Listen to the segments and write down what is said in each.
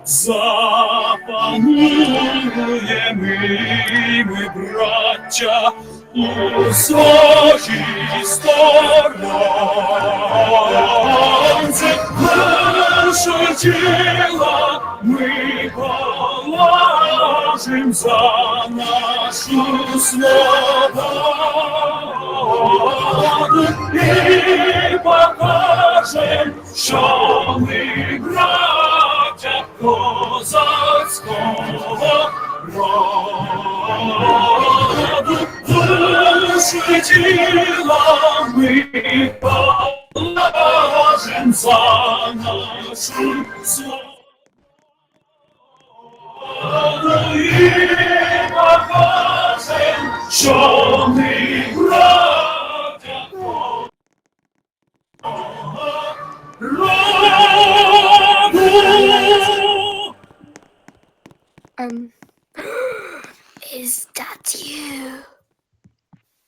запанує ми, браття, у своїй сторонці. Наше тіло ми положим за нашу свободу і покажем, що ми браття козацького роду. Душу тіла ми положим за нашу свободу і покажем, що ми браття роду. Is that you?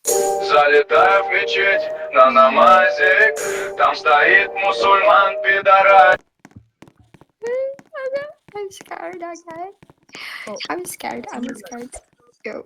Залетаю в мечеть на намазик, там стоит мусульман-пидорас. I'm scared, okay? I'm scared. Go.